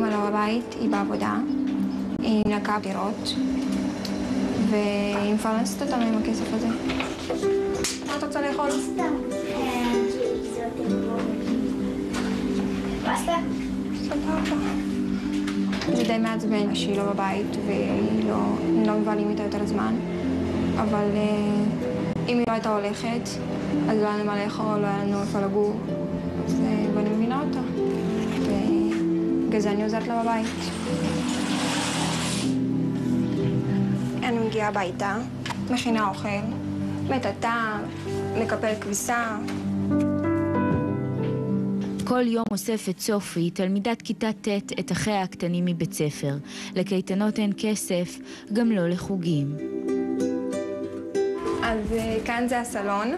אמא לא בבית, היא בעבודה, היא נקעה דירות, והיא מפרנסת אותנו עם הכסף הזה. מה את רוצה לאכול? סתם. פסטה? סבבה. זה די מעצבן שהיא לא בבית ולא מבלים איתה יותר זמן, אבל אם היא לא הייתה הולכת, אז לא היה לנו מה לאכול, לא היה לנו איפה לגור, ואני מבינה אותה. בגלל זה אני עוזרת לה בבית. אני מגיעה הביתה, מכינה אוכל, מטאטה, מקפל כביסה. כל יום אוספת סופי, תלמידת כיתה ט', את אחיה הקטנים מבית ספר. לקייטנות אין כסף, גם לא לחוגים. אז כאן זה הסלון,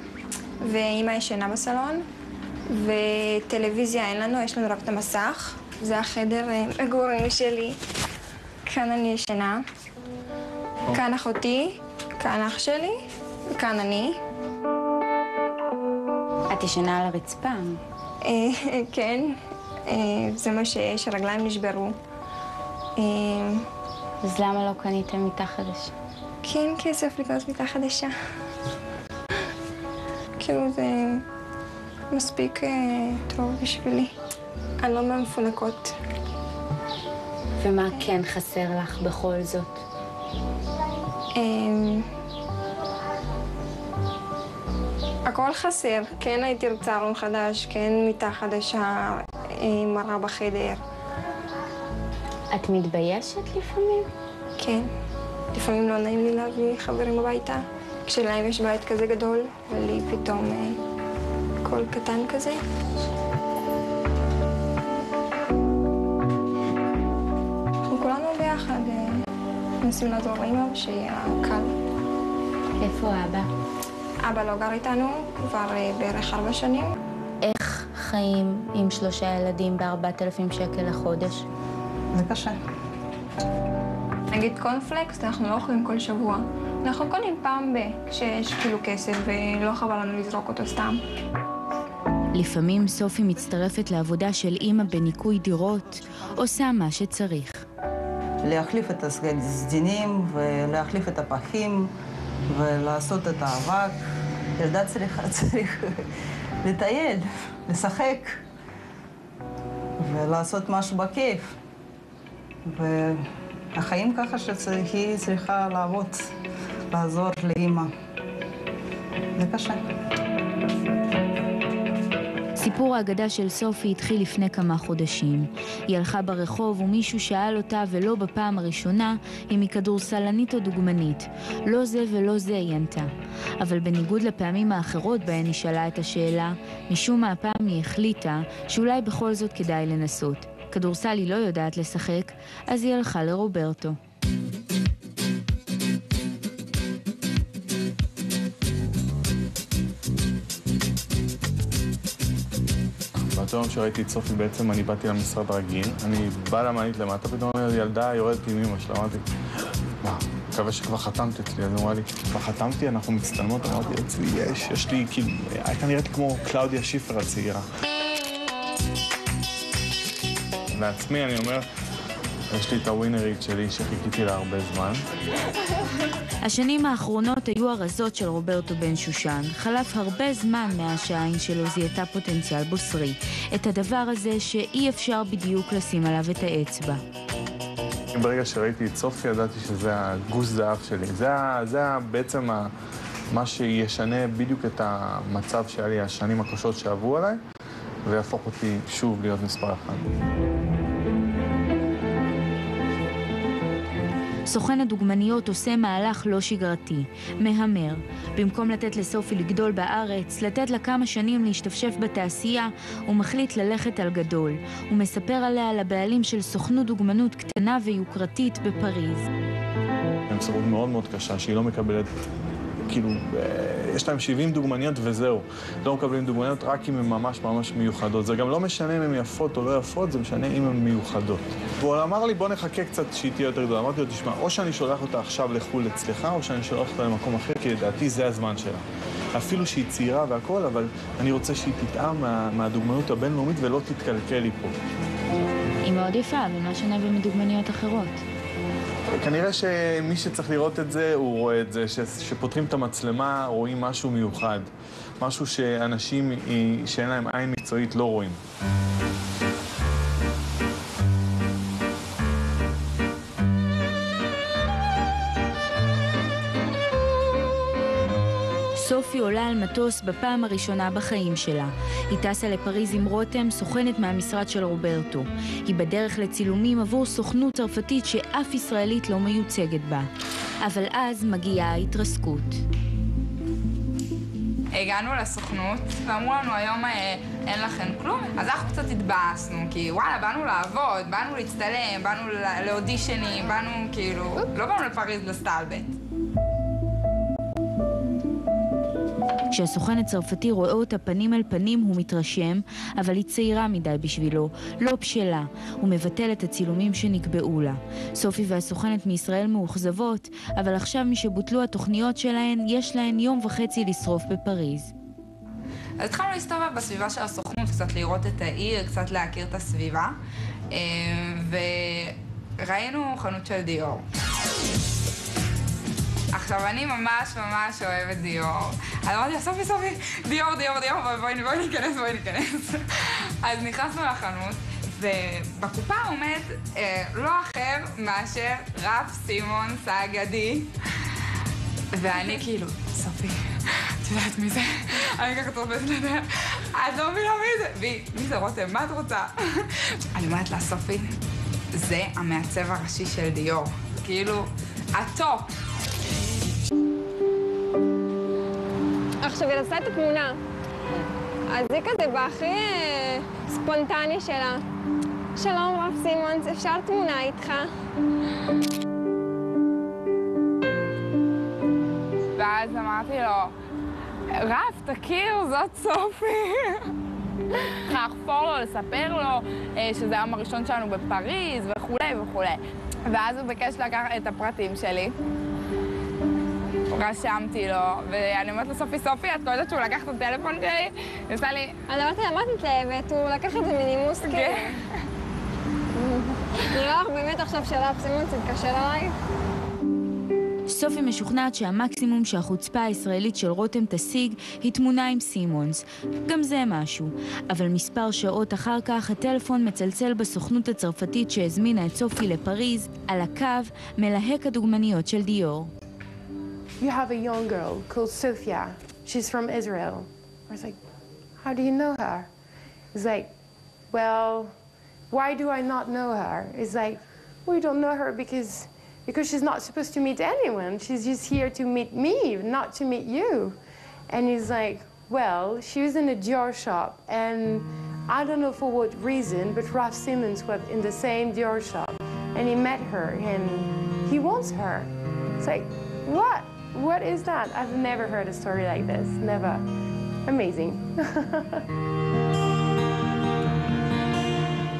ואמא ישנה בסלון, וטלוויזיה אין לנו, יש לנו רק את המסך. זה החדר מגורים שלי. כאן אני ישנה, כאן אחותי, כאן אח שלי, וכאן אני. את ישנה על הרצפה? כן, זה מה שיש, הרגליים נשברו. אז למה לא קניתם מיטה חדשה? כי אין כסף לקנות מיטה חדשה. כאילו זה מספיק טוב בשבילי. אני לא מהמפונקות. ומה כן חסר לך בכל זאת? הכל חסר. כן הייתי רוצה ארון חדש, כן מיטה חדשה, מראה בחדר. את מתביישת לפעמים? כן. לפעמים לא נעים לי להביא חברים הביתה. כשלהם יש בית כזה גדול, ולי פתאום קול קטן כזה. אנחנו כולנו ביחד מנסים לעזור לאמא ושיהיה קל. איפה אבא? אבא לא גר איתנו כבר בערך 4 שנים. איך חיים עם 3 ילדים ב4,000 שקל לחודש? זה קשה. נגיד קונפלקס, אנחנו לא אוכלים כל שבוע. אנחנו קונים פעם כשיש כאילו כסף ולא חבל לנו לזרוק אותו סתם. לפעמים סופי מצטרפת לעבודה של אמא בניקוי דירות, עושה מה שצריך. להחליף את הסדינים ולהחליף את הפחים ולעשות את האבק. ילדה צריך לטייל, לשחק ולעשות משהו בכיף. והחיים ככה שהיא צריכה לעבוד, לעזור לאמא. זה קשה. סיפור האגדה של סופי התחיל לפני כמה חודשים. היא הלכה ברחוב ומישהו שאל אותה, ולא בפעם הראשונה, אם היא כדורסלנית או דוגמנית. לא זה ולא זה, היא ענתה. אבל בניגוד לפעמים האחרות בהן היא שאלה את השאלה, משום מה הפעם היא החליטה שאולי בכל זאת כדאי לנסות. כדורסל היא לא יודעת לשחק, אז היא הלכה לרוברטו. באותו יום שראיתי את סופי בעצם אני באתי למשרד רגיל, אני בא למענית למטה, פתאום אומר ילדה יורדת עם אמא שלה, אמרתי, מה, מקווה שכבר חתמת אצלי, אז אמרה לי, כבר חתמתי, אנחנו מצטלמות, אמרתי, אצלי יש לי, כאילו, הייתה נראית כמו קלאודיה שיפר הצעירה. לעצמי אני אומר, יש לי את הווינרית שלי שחיכיתי לה הרבה זמן. השנים האחרונות היו הרזות של רוברטו בן שושן. חלף הרבה זמן מהשעין שלו זיהתה פוטנציאל בוסרי. את הדבר הזה שאי אפשר בדיוק לשים עליו את האצבע. ברגע שראיתי את סופי ידעתי שזה הגוס זהב שלי. זה בעצם מה שישנה בדיוק את המצב שהיה לי, השנים הקשות שעברו עליי, ויהפוך אותי שוב להיות מספר 1. סוכן הדוגמניות עושה מהלך לא שגרתי, מהמר. במקום לתת לסופי לגדול בארץ, לתת לה כמה שנים להשתפשף בתעשייה, הוא מחליט ללכת על גדול. הוא מספר עליה לבעלים של סוכנות דוגמנות קטנה ויוקרתית בפריז. הם סברות מאוד מאוד קשה, שהיא לא מקבלת, כאילו, יש להם 70 דוגמניות וזהו. לא מקבלים דוגמניות רק אם הן ממש ממש מיוחדות. זה גם לא משנה אם הן יפות או לא יפות, זה משנה אם הן מיוחדות. והוא אמר לי, בוא נחכה קצת שהיא תהיה יותר גדולה. אמרתי לו, תשמע, או שאני שולח אותה עכשיו לחו"ל אצלך, או שאני שולח אותה למקום אחר, כי לדעתי זה הזמן שלה. אפילו שהיא צעירה והכל, אבל אני רוצה שהיא תטעם מהדוגמנות הבינלאומית ולא תתקלקל לי פה. עם היא מאוד יפה, אבל מה שונה במדוגמניות אחרות? כנראה שמי שצריך לראות את זה, הוא רואה את זה, שפותחים את המצלמה, רואים משהו מיוחד. משהו שאנשים שאין להם עין מקצועית לא רואים. סופי עולה על מטוס בפעם הראשונה בחיים שלה. היא טסה לפריז עם רותם, סוכנת מהמשרד של רוברטו. היא בדרך לצילומים עבור סוכנות צרפתית שאף ישראלית לא מיוצגת בה. אבל אז מגיעה ההתרסקות. הגענו לסוכנות ואמרו לנו היום אין לכם כלום, אז אנחנו קצת התבאסנו, כי וואלה, באנו לעבוד, באנו להצטלם, באנו לאודישנים, באנו כאילו, לא באנו לפריז לסטלבט. כשהסוכן הצרפתי רואה אותה פנים אל פנים הוא מתרשם, אבל היא צעירה מדי בשבילו, לא בשלה. הוא מבטל את הצילומים שנקבעו לה. סופי והסוכנת מישראל מאוכזבות, אבל עכשיו משבוטלו התוכניות שלהן, יש להן יום וחצי לשרוף בפריז. אז התחלנו להסתובב בסביבה של הסוכנות, קצת לראות את העיר, קצת להכיר את הסביבה, וראינו חנות של דיור. עכשיו, אני ממש אוהבת דיור. אז אמרתי, סופי, דיור, בואי ניכנס. אז נכנסנו לחנות, ובקופה עומד לא אחר מאשר רף סימונס האגדי. ואני כאילו, סופי, את יודעת מי זה? אני ככה תורפת לדעת, את לא מבינה מי זה. מי זה רותם? מה את רוצה? אני אומרת לה, סופי, זה המעצב הראשי של דיור. כאילו, הטופ. עכשיו, היא עושה את התמונה. אז היא כזה בהכי ספונטני שלה. שלום, רב סימונס, אפשר תמונה איתך? ואז אמרתי לו, רב, תכיר, זאת סופי. לחפור לו, לספר לו שזה היום הראשון שלנו בפריז וכולי. ואז הוא ביקש לקחת את הפרטים שלי. רשמתי לו, ואני אומרת לו, סופי, את קולטת שהוא לקח את הטלפון שלי? היא עושה לי... אני אמרתי לה, מה את מתלהבת? הוא לקח את זה מנימוס כאילו. נראה לך באמת עכשיו שרב סימונס יתקשר אליי? סופי משוכנעת שהמקסימום שהחוצפה הישראלית של רותם תשיג היא תמונה עם סימונס. גם זה משהו. אבל מספר שעות אחר כך הטלפון מצלצל בסוכנות הצרפתית שהזמינה את סופי לפריז, על הקו מלהק הדוגמניות של דיור. You have a young girl called Sophia. She's from Israel. I was like, how do you know her? It's like, well, why do I not know her? It's like, we don't know her because she's not supposed to meet anyone. She's just here to meet me, not to meet you. And he's like, well, she was in a Dior shop, and I don't know for what reason, but Raf Simons was in the same Dior shop, and he met her, and he wants her. It's like, what? What is that? I've never heard a story like this. Never. Amazing.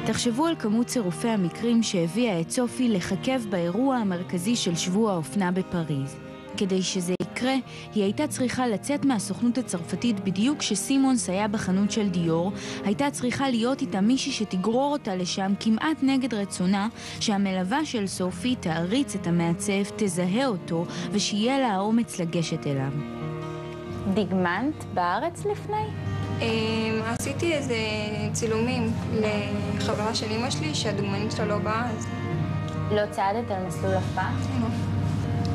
תחשבו על כמות צירופי המקרים שהביאה את סופי לחכב באירוע המרכזי של שבוע האופנה בפריז. כדי שזה יקרה, היא הייתה צריכה לצאת מהסוכנות הצרפתית בדיוק כשסימונס היה בחנות של דיור, הייתה צריכה להיות איתה מישהי שתגרור אותה לשם כמעט נגד רצונה, שהמלווה של סופי תעריץ את המעצב, תזהה אותו, ושיהיה לה האומץ לגשת אליו. דגמנת בארץ לפני? עשיתי איזה צילומים לחברה של אמא שלי שהדוגמנית שלה לא באה, אז... לא צעדת על מסלול אף פעם? לא.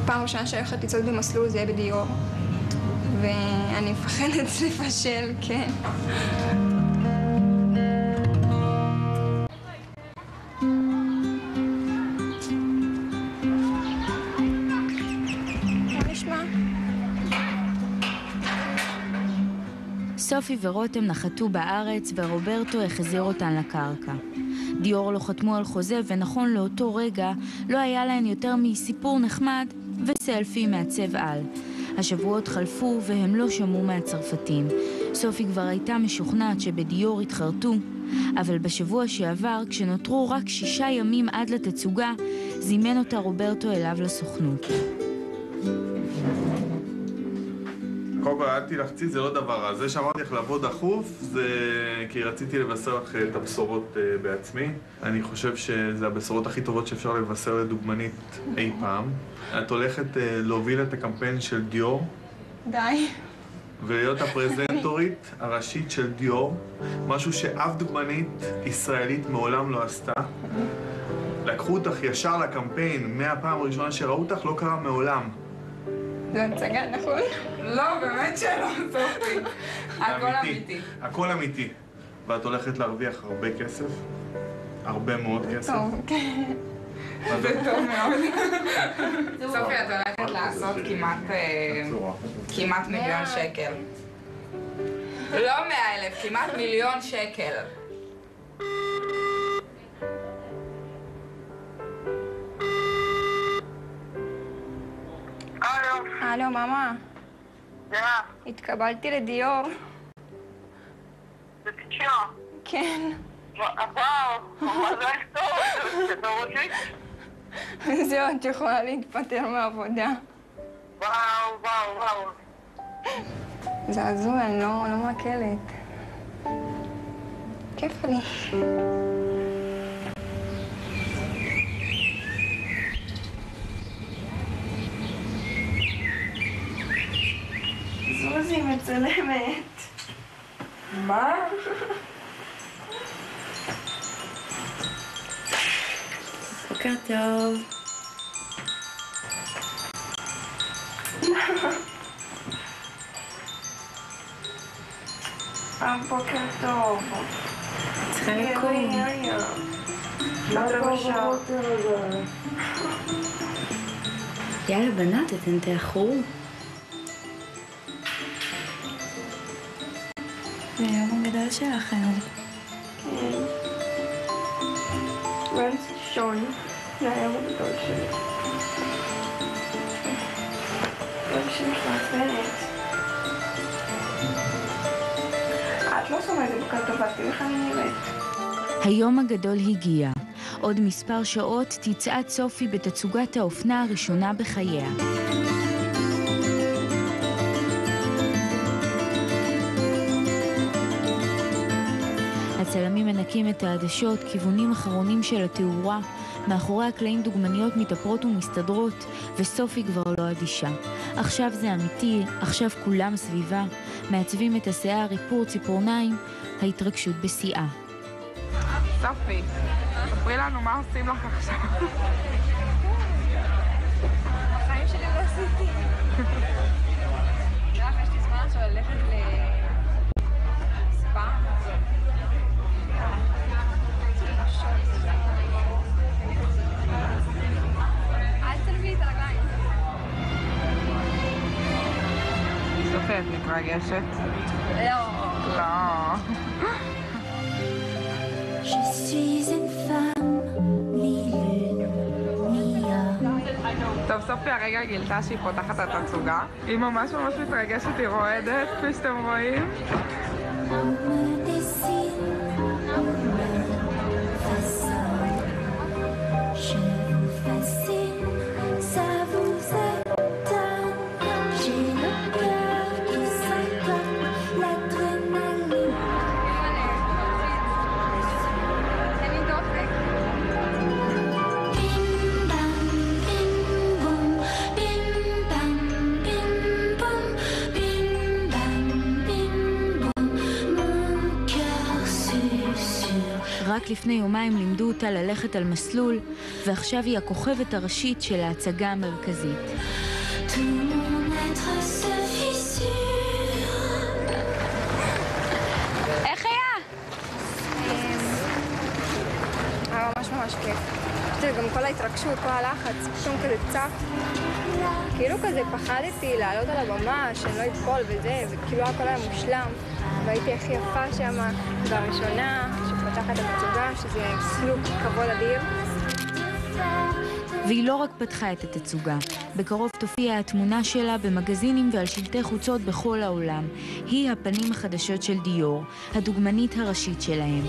פעם ראשונה שהולכת לצעוד במסלול זה יהיה בדיור, ואני מפחדת לפשל, כן. מה נשמע? סופי ורותם נחתו בארץ ורוברטו החזיר אותן לקרקע. דיור לא חתמו על חוזה ונכון לאותו רגע לא היה להן יותר מסיפור נחמד וסלפי מעצב על. השבועות חלפו והם לא שמעו מהצרפתים. סופי כבר הייתה משוכנעת שבדיור התחרטו, אבל בשבוע שעבר, כשנותרו רק 6 ימים עד לתצוגה, זימן אותה רוברטו אליו לסוכנות. קודם כל, אל תלחצי, זה לא דבר רע. זה שאמרתי לך לבוא דחוף, זה כי רציתי לבשר לך את הבשורות בעצמי. אני חושב שזה הבשורות הכי טובות שאפשר לבשר לדוגמנית אי פעם. את הולכת להוביל את הקמפיין של דיור. די. ולהיות הפרזנטורית הראשית של דיור, משהו שאף דוגמנית ישראלית מעולם לא עשתה. לקחו אותך ישר לקמפיין, מהפעם הראשונה שראו אותך, לא קרה מעולם. זו הצגה, נכון? לא, באמת שלא, סופי. הכל אמיתי. הכל אמיתי. ואת הולכת להרוויח הרבה כסף, הרבה מאוד כסף. טוב, כן. זה טוב מאוד. סופי, את הולכת לעשות כמעט מיליון שקל. לא 100,000, כמעט מיליון שקל. הלו, מאמה. התקבלתי לדיור. זה תשע. כן. וואו, מזל טוב, זה רוצים? זהו, את יכולה להתפטר מהעבודה. וואו. זה הזוי, אני לא מעכלת. כיף לי. זוזי מצלמת. מה? בוקר טוב. בוקר טוב. צריכה לקום. מה רבשה? יאללה בנות, אתן תאחרו. זה היום הגדול שלכם. כן. רנס שון, זה היום הגדול שלי. זה שנכנס בנט. את לא שמה את זה בוקר טובה, תראי איך אני נראית. היום הגדול הגיע. עוד מספר שעות תצעד סופי בתצוגת האופנה הראשונה בחייה. הצלמים מנקים את העדשות, כיוונים אחרונים של התאורה. מאחורי הקלעים דוגמניות מתאפרות ומסתדרות, וסופי כבר לא אדישה. עכשיו זה אמיתי, עכשיו כולם סביבה. מעצבים את השיער, איפור ציפורניים, ההתרגשות בשיאה. סופי, ספרי לנו מה עושים לך עכשיו. החיים שלי לא עשיתי. יש לי זמן עכשיו ללכת לספה. אל תלווי את הרגליים. סופי, את מתרגשת? לא. לא. Je suis une femme, ni lune, ni homme. טוב, סופי הרגע גילתה שהיא פותחת את התצוגה. היא ממש מתרגשת, היא רועדת, כפי שאתם רואים. On me dessine, on me façonne. Je vous fascine, ça vous étonne. J'ai le cœur qui s'entonne, l'adrénaline. אני דופק. Bim bam bim boum, bim bam bim boum, bim bam bim boum. Mon cœur susurre. רק לפני יומיים לימדו אותה ללכת על מסלול, ועכשיו היא הכוכבת הראשית של ההצגה המרכזית. Tout mon être se fissure. איך היה? היה ממש כיף. זה גם כל ההתרגשות, כל הלחץ, פתאום כזה צף. כאילו כזה פחדתי לעלות על הבמה, שאני לא אפול וזה, וכאילו הכל היה מושלם. והייתי הכי יפה שם, והראשונה שפתחת את התצוגה, שזה כאילו כבוד אדיר. והיא לא רק פתחה את התצוגה, בקרוב תופיע התמונה שלה במגזינים ועל שלטי חוצות בכל העולם. היא הפנים החדשות של דיור, הדוגמנית הראשית שלהם.